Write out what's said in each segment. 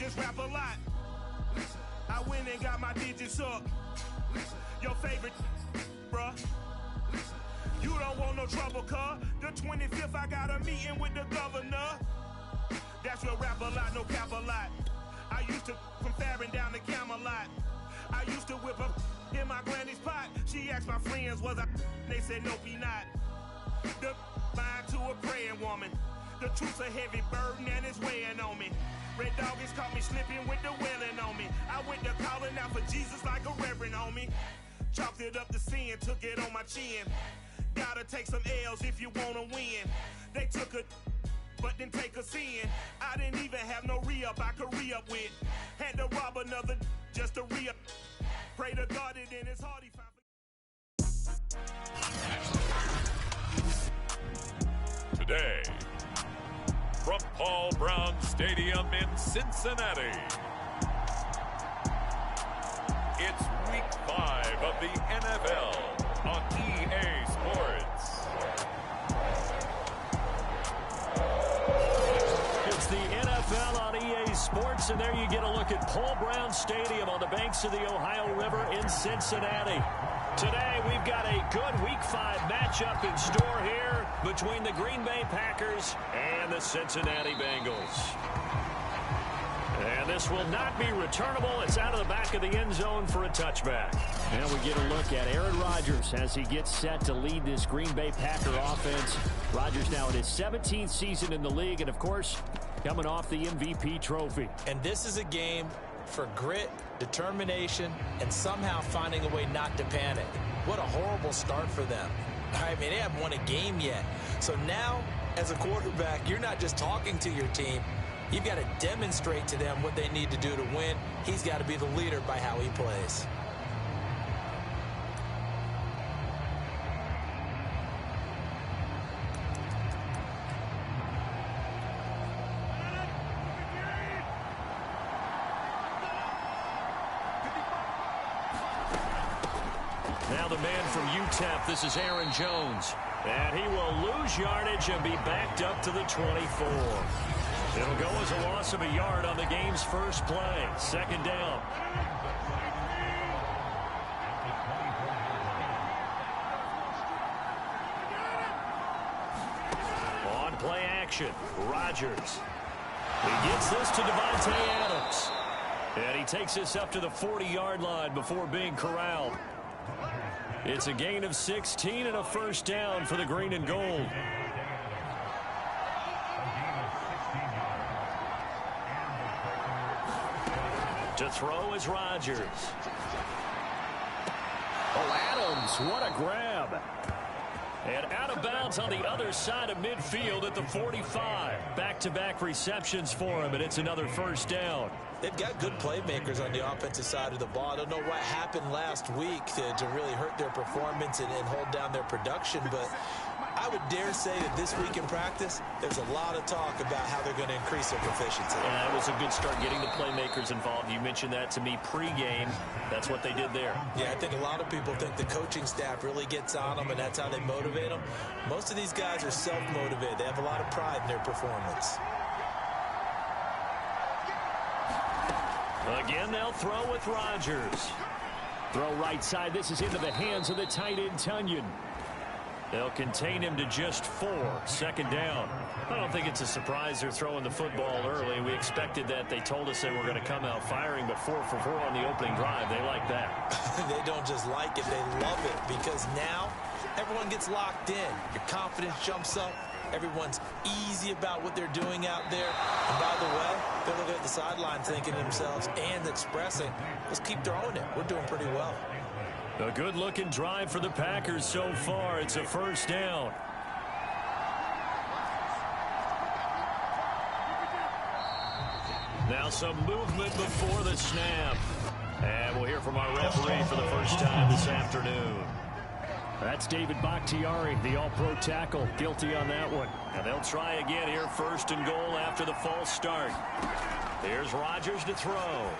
niggas rap a lot. I went and got my digits up. Your favorite, bruh. You don't want no trouble, cuz. The 25th, I got a meeting with the governor. That's what rap a lot, no cap a lot. I used to from Farron down to Camelot. I used to whip up in my granny's pot. She asked my friends, was I? They said, nope, he not. The mind to a praying woman. The truth's a heavy burden and it's weighing on me. Red doggies caught me slipping with the wailing on me. I went to calling out for Jesus like a reverend on me. Chalked it up to sin, took it on my chin. Gotta take some L's if you wanna win. They took a but didn't take a sin. I didn't even have no re-up I could re-up with. Had to rob another just to re-up. Pray to God it in his heart he found. Today, from Paul Brown Stadium in Cincinnati, it's Week 5 of the NFL on EA Sports. It's the NFL on EA Sports, and there you get a look at Paul Brown Stadium on the banks of the Ohio River in Cincinnati. Today, we've got a good Week 5 matchup in store here between the Green Bay Packers and the Cincinnati Bengals. And this will not be returnable. It's out of the back of the end zone for a touchback. Now we get a look at Aaron Rodgers as he gets set to lead this Green Bay Packer offense. Rodgers now in his 17th season in the league, and of course, coming off the MVP trophy. And this is a game for grit, determination, and somehow finding a way not to panic. What a horrible start for them. I mean, they haven't won a game yet. So now, as a quarterback, you're not just talking to your team. You've got to demonstrate to them what they need to do to win. He's got to be the leader by how he plays. Now the man from UTEP, this is Aaron Jones. And he will lose yardage and be backed up to the 24. It'll go as a loss of a yard on the game's first play. Second down. On play action, Rodgers. He gets this to Devontae Adams. And he takes this up to the 40-yard line before being corralled. It's a gain of 16 and a first down for the green and gold. To throw is Rodgers. Oh, Adams, what a grab. And out of bounds on the other side of midfield at the 45. Back-to-back receptions for him, and it's another first down. They've got good playmakers on the offensive side of the ball. I don't know what happened last week to really hurt their performance and hold down their production, but I would dare say that this week in practice, there's a lot of talk about how they're going to increase their proficiency. Yeah, it was a good start getting the playmakers involved. You mentioned that to me pregame. That's what they did there. Yeah, I think a lot of people think the coaching staff really gets on them, and that's how they motivate them. Most of these guys are self-motivated. They have a lot of pride in their performance. Again, they'll throw with Rodgers. Throw right side. This is into the hands of the tight end, Tunyon. They'll contain him to just 4. Second down. I don't think it's a surprise they're throwing the football early. We expected that. They told us they were going to come out firing, but 4 for 4 on the opening drive. They like that. They don't just like it, they love it, because now everyone gets locked in. Your confidence jumps up. Everyone's easy about what they're doing out there. And by the way, they're looking at the sideline thinking to themselves and expressing, let's keep throwing it. We're doing pretty well. A good-looking drive for the Packers so far. It's a first down. Now some movement before the snap. And we'll hear from our referee for the first time this afternoon. That's David Bakhtiari, the all-pro tackle, guilty on that one. And they'll try again here, first and goal after the false start. Here's Rodgers to throw.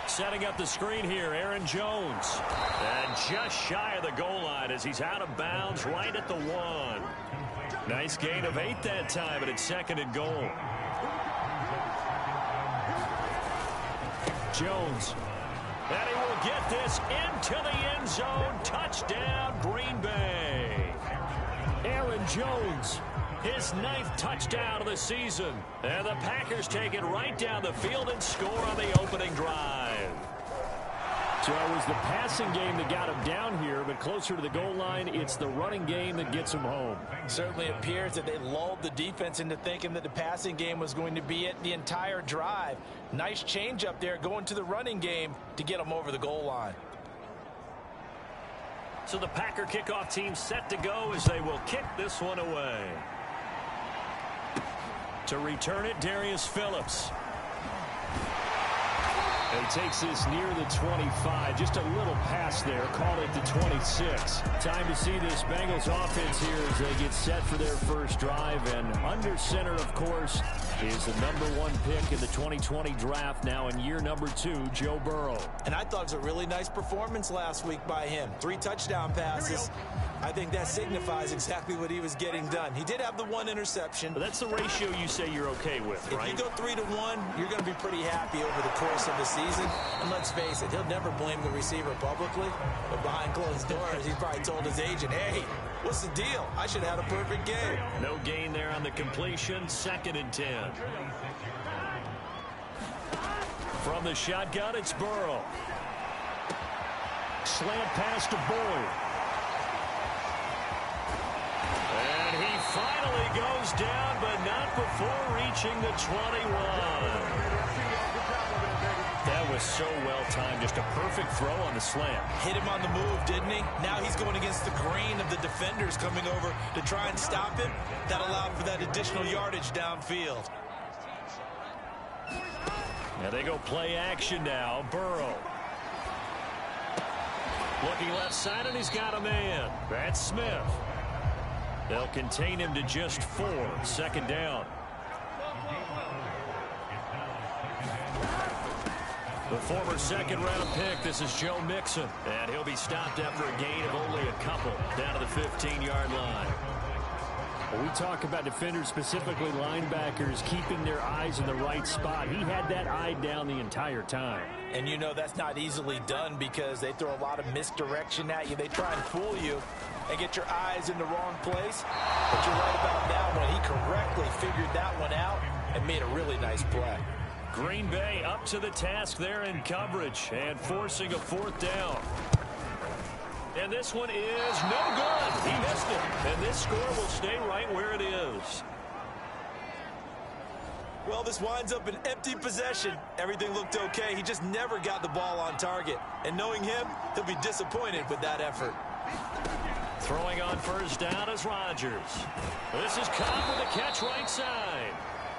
Setting up the screen here, Aaron Jones. And just shy of the goal line as he's out of bounds right at the 1. Nice gain of 8 that time, but it's second and goal. Jones. And he will get this into the end zone. Touchdown, Green Bay. Aaron Jones, his 9th touchdown of the season. And the Packers take it right down the field and score on the opening drive. So it was the passing game that got him down here, but closer to the goal line, it's the running game that gets him home. Certainly appears that they lulled the defense into thinking that the passing game was going to be it the entire drive. Nice change up there going to the running game to get them over the goal line. So the Packer kickoff team set to go as they will kick this one away. To return it, Darius Phillips. He takes this near the 25. Just a little pass there. Called it the 26. Time to see this Bengals offense here as they get set for their first drive. And under center, of course, is the #1 pick in the 2020 draft, now in year #2, Joe Burrow. And I thought it was a really nice performance last week by him. 3 touchdown passes. I think that signifies exactly what he was getting done. He did have the 1 interception. But that's the ratio you say you're okay with, right? If you go 3-to-1, you're going to be pretty happy over the course of the season. And let's face it, he'll never blame the receiver publicly. But behind closed doors, he's probably told his agent, hey, what's the deal? I should have had a perfect game. No gain there on the completion. 2nd and 10. From the shotgun, it's Burrow. Slant pass to Boyd. And he finally goes down, but not before reaching the 21. That was so well timed. Just a perfect throw on the slant. Hit him on the move, didn't he? Now he's going against the grain of the defenders coming over to try and stop him. That allowed for that additional yardage downfield. Now they go play action now. Burrow. Looking left side, and he's got a man. That's Smith. They'll contain him to just 4. 2nd down. The former 2nd-round pick, this is Joe Mixon. And he'll be stopped after a gain of only a couple down to the 15-yard line. When we talk about defenders, specifically linebackers, keeping their eyes in the right spot, he had that eye down the entire time. And you know that's not easily done because they throw a lot of misdirection at you. They try and fool you and get your eyes in the wrong place. But you're right about that one. He correctly figured that one out and made a really nice play. Green Bay up to the task there in coverage and forcing a 4th down. And this one is no good. He missed it. And this score will stay right where it is. Well, this winds up an empty possession. Everything looked okay. He just never got the ball on target. And knowing him, he'll be disappointed with that effort. Throwing on 1st down is Rodgers. This is Cobb with a catch right side.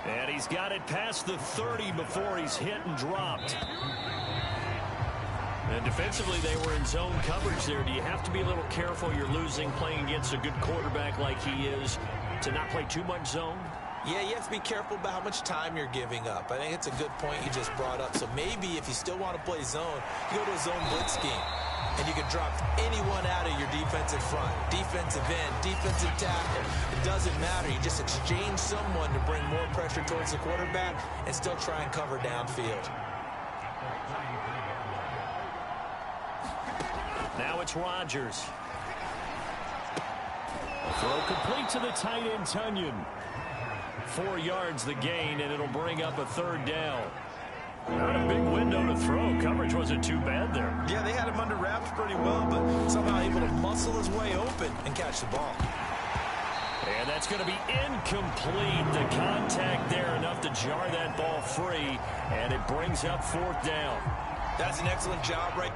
And he's got it past the 30 before he's hit and dropped. And defensively, they were in zone coverage there. Do you have to be a little careful? You're losing, playing against a good quarterback like he is, to not play too much zone? Yeah, you have to be careful about how much time you're giving up. I think it's a good point you just brought up. So maybe if you still want to play zone, you go to a zone blitz scheme. And you can drop anyone out of your defensive front. Defensive end, defensive tackle. It doesn't matter. You just exchange someone to bring more pressure towards the quarterback and still try and cover downfield. Now it's Rodgers. Throw complete to the tight end, Tunyon. 4 yards the gain, and it'll bring up a 3rd down. Not a big window to throw. Coverage wasn't too bad there. Yeah, they had him under wraps pretty well, but somehow able to muscle his way open and catch the ball. And that's going to be incomplete. The contact there enough to jar that ball free, and it brings up 4th down. That's an excellent job right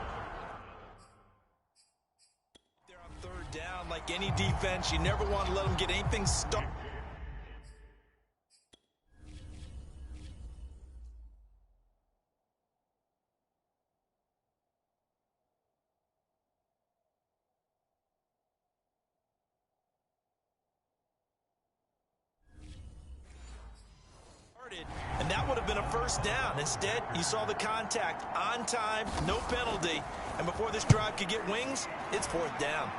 there on 3rd down. Like any defense, you never want to let them get anything stuck. And that would have been a 1st down. Instead, you saw the contact on time, no penalty. And before this drive could get wings, it's 4th down.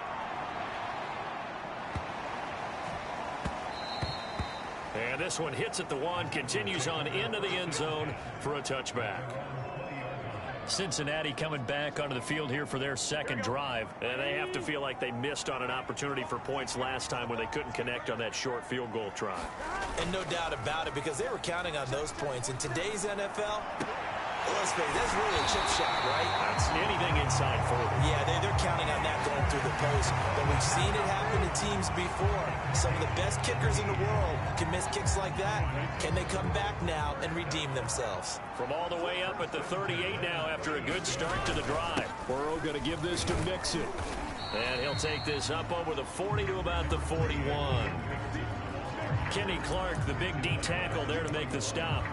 And this one hits at the 1, continues on into the end zone for a touchback. Cincinnati coming back onto the field here for their second drive. And they have to feel like they missed on an opportunity for points last time when they couldn't connect on that short field goal try. And no doubt about it, because they were counting on those points. In today's NFL, let's face it, that's really a chip shot, right? That's anything inside 40. Yeah, they're counting on that going through the post. But we've seen it happen to teams before. Some of the best kickers in the world can miss kicks like that. Can they come back now and redeem themselves? From all the way up at the 38 now after a good start to the drive. Burrow going to give this to Mixon. And he'll take this up over the 40 to about the 41. Kenny Clark, the big D tackle there to make the stop.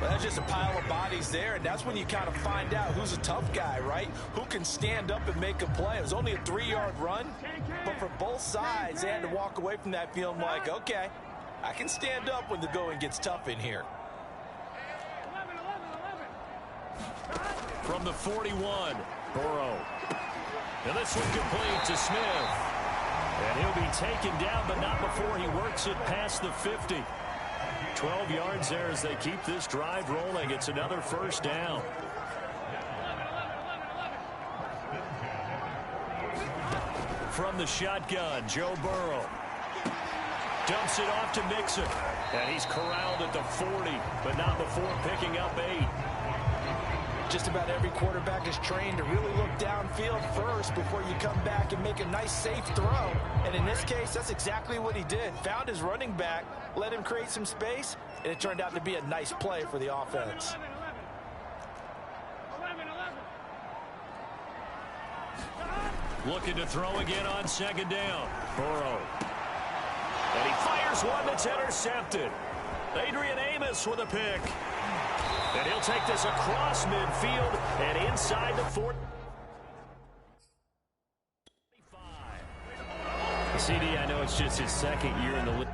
Well, that's just a pile of bodies there, and that's when you kind of find out who's a tough guy, right? Who can stand up and make a play. It was only a 3-yard run, but for both sides, they had to walk away from that feeling like, okay, I can stand up when the going gets tough in here. From the 41, Burrow. And this one complete to Smith. And he'll be taken down, but not before he works it past the 50. 12 yards there as they keep this drive rolling. It's another first down. From the shotgun, Joe Burrow. Dumps it off to Mixon. And he's corralled at the 40, but not before picking up 8. Just about every quarterback is trained to really look downfield first before you come back and make a nice, safe throw. And in this case, that's exactly what he did. Found his running back, let him create some space, and it turned out to be a nice play for the offense. Looking to throw again on second down. Burrow. And he fires one that's intercepted. Adrian Amos with a pick. And he'll take this across midfield and inside the 45. CD, I know it's just his second year in the league.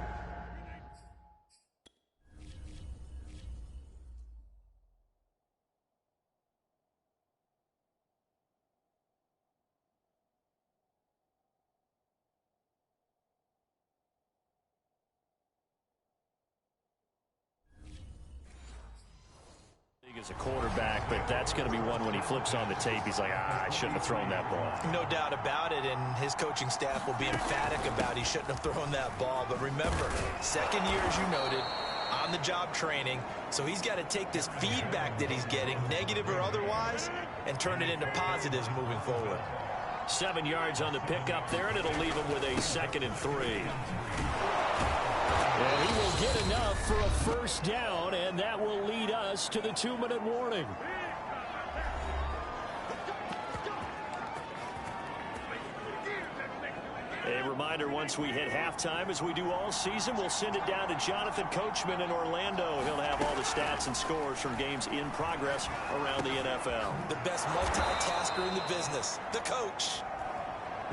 As a quarterback, but that's going to be one when he flips on the tape, he's like, I shouldn't have thrown that ball. No doubt about it, and his coaching staff will be emphatic about he shouldn't have thrown that ball. But remember, second year, as you noted, on-the-job training, so he's got to take this feedback that he's getting, negative or otherwise, and turn it into positives moving forward. 7 yards on the pickup there, and it'll leave him with a 2nd and 3. And he will get enough for a first down, and that will lead us to the 2-minute warning. A reminder, once we hit halftime, as we do all season, we'll send it down to Jonathan Coachman in Orlando. He'll have all the stats and scores from games in progress around the NFL. The best multitasker in the business, the coach.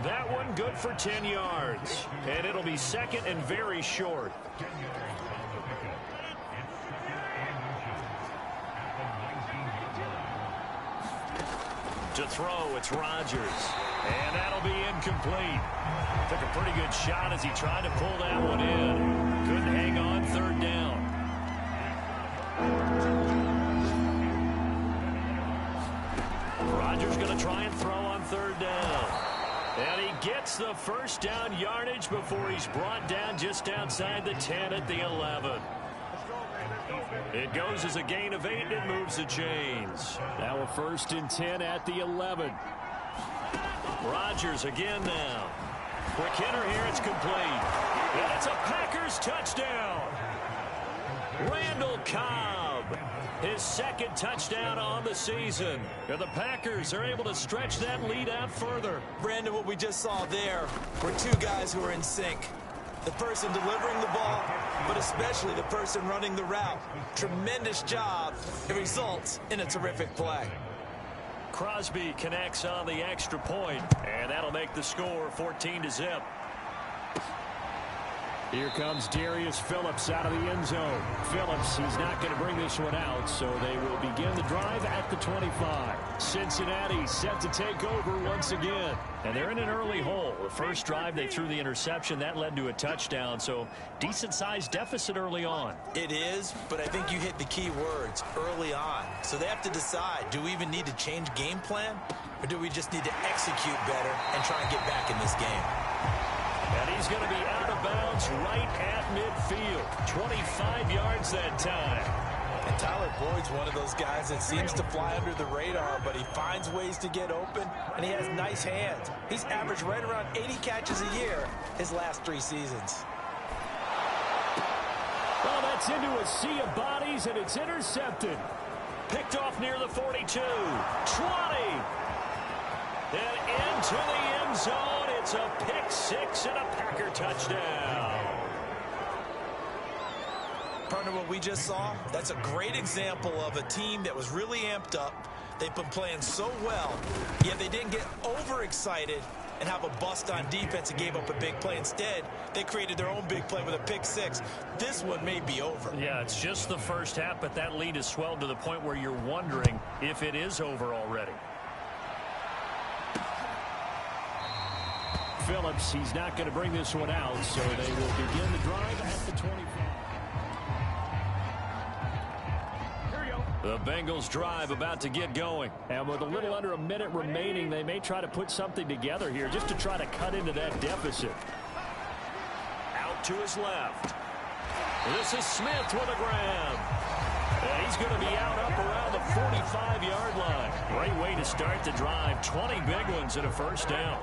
That one good for 10 yards. And it'll be second and very short. To throw, it's Rodgers. And that'll be incomplete. Took a pretty good shot as he tried to pull that one in. Couldn't hang on, 3rd down. Rodgers going to try and throw on 3rd down. And he gets the first down yardage before he's brought down just outside the 10 at the 11. It goes as a gain of 8 and it moves the chains. Now a 1st and 10 at the 11. Rodgers again now. Quick hitter here, it's complete. And it's a Packers touchdown. Randall Cobb, his 2nd touchdown on the season. And the Packers are able to stretch that lead out further. Brandon, what we just saw there were two guys who are in sync. The person delivering the ball, but especially the person running the route. Tremendous job. It results in a terrific play. Crosby connects on the extra point, and that'll make the score 14-0. Here comes Darius Phillips out of the end zone. Phillips, he's not going to bring this one out, so they will begin the drive at the 25. Cincinnati set to take over once again. And they're in an early hole. The first drive, they threw the interception. That led to a touchdown, so decent-sized deficit early on. It is, but I think you hit the key words, early on. So they have to decide, do we even need to change game plan, or do we just need to execute better and try and get back in this game? And he's going to be out of bounds right at midfield. 25 yards that time. And Tyler Boyd's one of those guys that seems to fly under the radar, but he finds ways to get open, and he has nice hands. He's averaged right around 80 catches a year his last 3 seasons. Well, that's into a sea of bodies, and it's intercepted. Picked off near the 42. 20. And into the end zone. It's a pick 6 and a Packer touchdown. Partner, what we just saw, that's a great example of a team that was really amped up. They've been playing so well, yet they didn't get overexcited and have a bust on defense and gave up a big play. Instead, they created their own big play with a pick 6. This one may be over. Yeah, it's just the first half, but that lead has swelled to the point where you're wondering if it is over already. Phillips, he's not going to bring this one out, so they will begin the drive at the 25. The Bengals drive about to get going. And with a little under a minute remaining, they may try to put something together here just to try to cut into that deficit. Out to his left. This is Smith with a grab. And he's going to be out up around the 45-yard line. Great way to start the drive. 20 big ones and a first down.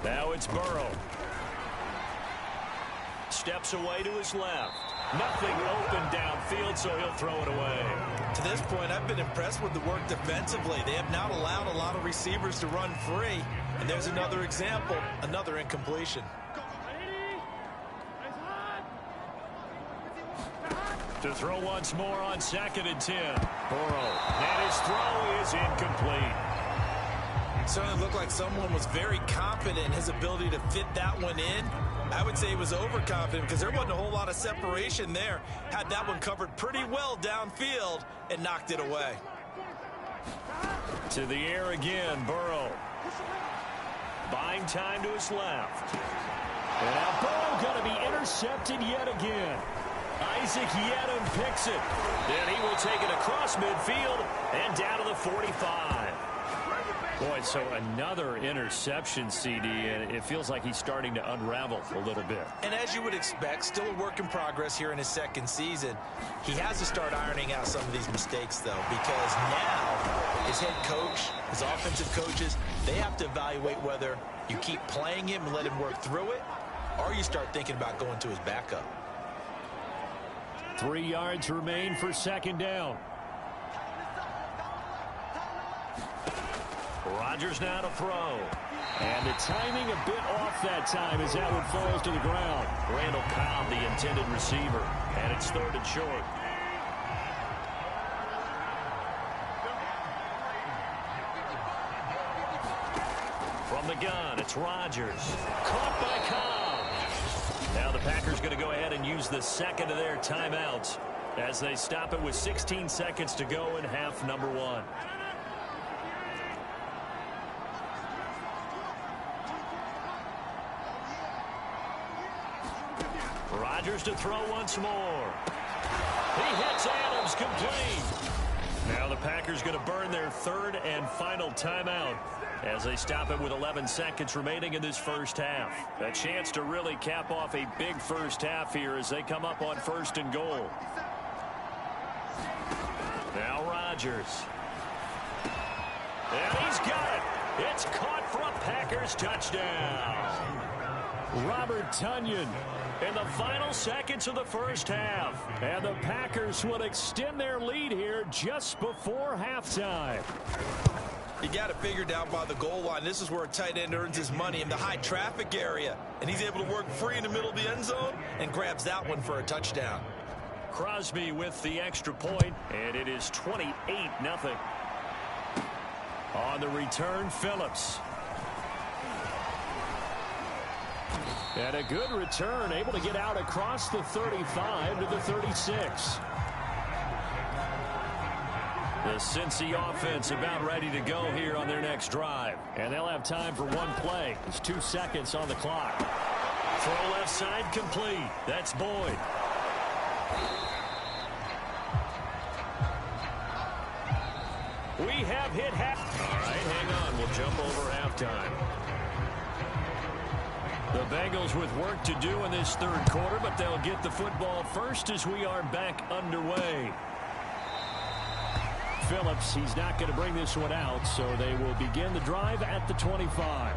Now it's Burrow. Steps away to his left. Nothing open downfield, so he'll throw it away. To this point, I've been impressed with the work defensively. They have not allowed a lot of receivers to run free. And there's another example, another incompletion. To throw once more on 2nd and 10. Burrow. And his throw is incomplete. It certainly looked like someone was very confident in his ability to fit that one in. I would say he was overconfident because there wasn't a whole lot of separation there. Had that one covered pretty well downfield and knocked it away. To the air again, Burrow. Buying time to his left. And now Burrow going to be intercepted yet again. Isaac Yedem picks it. Then he will take it across midfield and down to the 45. Boy, so another interception, CD, and it feels like he's starting to unravel a little bit. And as you would expect, still a work in progress here in his 2nd season. He has to start ironing out some of these mistakes, though, because now his head coach, his offensive coaches, they have to evaluate whether you keep playing him and let him work through it, or you start thinking about going to his backup. 3 yards remain for 2nd down. Rodgers now to throw. And the timing a bit off that time as that one falls to the ground. Randall Cobb, the intended receiver. And it's 3rd and short. From the gun, it's Rodgers. Caught by Cobb. Now the Packers going to go ahead and use the 2nd of their timeouts as they stop it with 16 seconds to go in half number 1. Rodgers to throw once more. He hits Adams, complete. Now the Packers going to burn their 3rd and final timeout as they stop it with 11 seconds remaining in this first half. A chance to really cap off a big first half here as they come up on 1st and goal. Now Rodgers. And he's got it. It's caught for a Packers touchdown. Robert Tonyan in the final seconds of the first half. And the Packers will extend their lead here just before halftime. You got it figured out by the goal line. This is where a tight end earns his money, in the high traffic area. And he's able to work free in the middle of the end zone and grabs that one for a touchdown. Crosby with the extra point, and it is 28-0. On the return, Phillips. And a good return, able to get out across the 35 to the 36. The Cincy offense about ready to go here on their next drive. And they'll have time for one play. There's 2 seconds on the clock. Throw left side complete. That's Boyd. We have hit half. All right, hang on. We'll jump over halftime. The Bengals with work to do in this third quarter, but they'll get the football first as we are back underway. Phillips, he's not going to bring this one out, so they will begin the drive at the 25.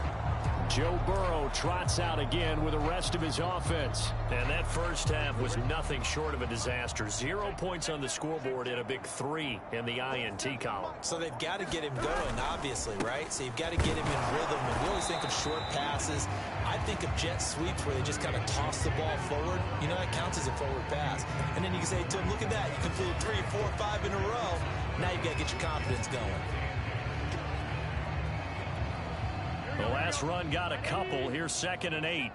Joe Burrow trots out again with the rest of his offense. And that first half was nothing short of a disaster. 0 points on the scoreboard and a big 3 in the INT column. So they've got to get him going, obviously, right? So you've got to get him in rhythm. And we always think of short passes. I think of jet sweeps where they just kind of toss the ball forward. You know, that counts as a forward pass. And then you can say to him, look at that. You completed 3, 4, 5 in a row. Now you've got to get your confidence going. The last run got a couple. Here's 2nd and 8.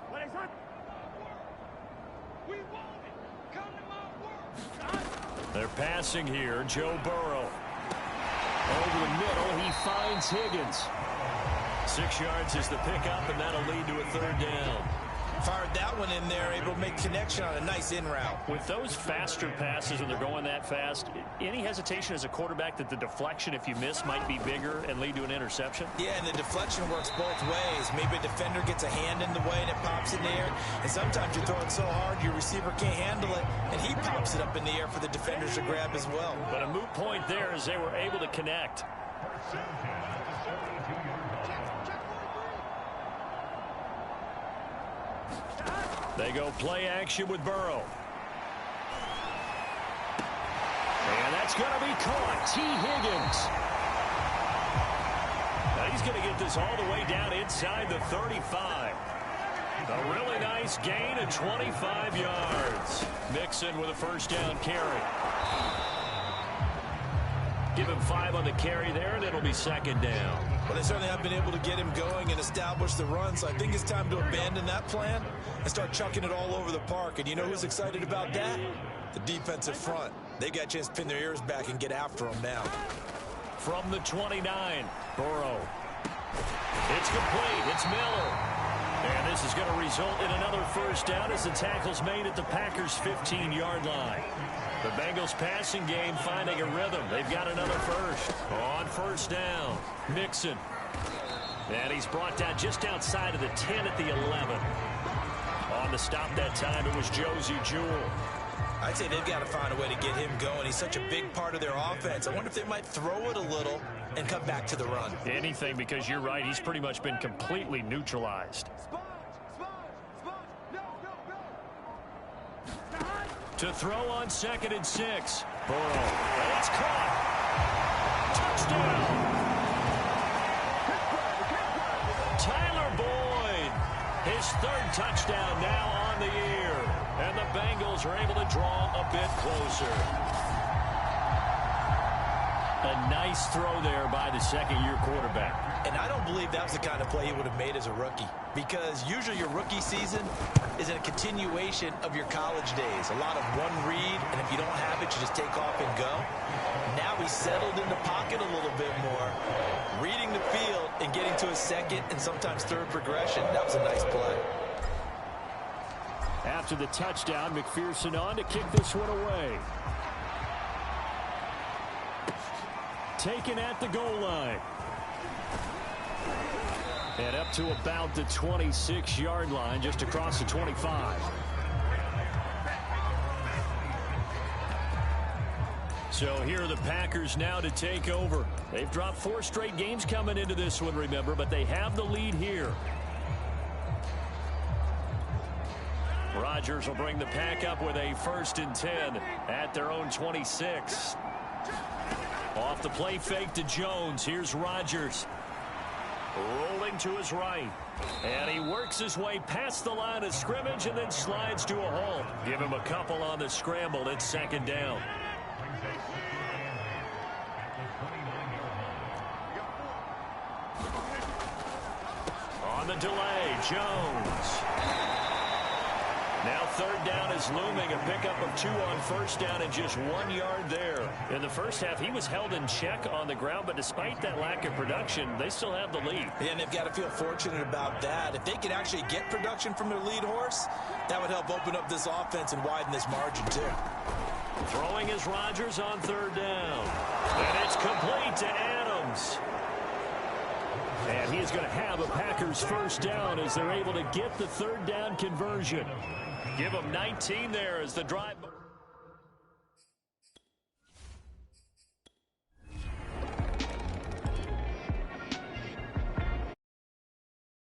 They're passing here. Joe Burrow. Over the middle, he finds Higgins. 6 yards is the pickup, and that'll lead to a 3rd down. Fired that one in there, able to make connection on a nice in route. With those faster passes when they're going that fast, any hesitation as a quarterback that the deflection, if you miss, might be bigger and lead to an interception? Yeah, and the deflection works both ways. Maybe a defender gets a hand in the way and it pops in the air. And sometimes you throw it so hard your receiver can't handle it, and he pops it up in the air for the defenders to grab as well. But a moot point there as they were able to connect. They go play action with Burrow. And that's going to be caught. T. Higgins. Now he's going to get this all the way down inside the 35. A really nice gain of 25 yards. Mixon with a 1st down carry. Give him 5 on the carry there, and it'll be 2nd down. Well, they certainly have been able to get him going and establish the run, so I think it's time to abandon that plan and start chucking it all over the park. And you know who's excited about that? The defensive front. They got a chance to pin their ears back and get after him now. From the 29, Burrow. It's complete. It's Miller. And this is going to result in another 1st down as the tackle's made at the Packers' 15-yard line. The Bengals passing game finding a rhythm. They've got another first. On 1st down, Mixon. And he's brought down just outside of the 10 at the 11. On the stop that time, it was Josie Jewell. I'd say they've got to find a way to get him going. He's such a big part of their offense. I wonder if they might throw it a little and come back to the run. Anything, because you're right. He's pretty much been completely neutralized. To throw on 2nd and 6. Burrow. It's caught. Touchdown. Tyler Boyd. His 3rd touchdown now on the year. And the Bengals are able to draw a bit closer. A nice throw there by the 2nd-year quarterback. And I don't believe that was the kind of play he would have made as a rookie. Because usually your rookie season is a continuation of your college days. A lot of one read, and if you don't have it, you just take off and go. Now he's settled in the pocket a little bit more, reading the field and getting to his 2nd and sometimes 3rd progression. That was a nice play. After the touchdown, McPherson on to kick this one away. Taken at the goal line. And up to about the 26-yard line, just across the 25. So here are the Packers now to take over. They've dropped 4 straight games coming into this one, remember, but they have the lead here. Rodgers will bring the Pack up with a 1st and 10 at their own 26. Off the play fake to Jones. Here's Rodgers. Rolling to his right. And he works his way past the line of scrimmage and then slides to a halt. Give him a couple on the scramble. It's second down. On the delay, Jones. Now third down is looming. A pickup of 2 on first down and just 1 yard there. In the first half, he was held in check on the ground, but despite that lack of production, they still have the lead. And they've got to feel fortunate about that. If they could actually get production from their lead horse, that would help open up this offense and widen this margin too. Throwing is Rodgers on third down. And it's complete to Adams. And he's going to have a Packers first down as they're able to get the third down conversion. Give them 19 there as the drive.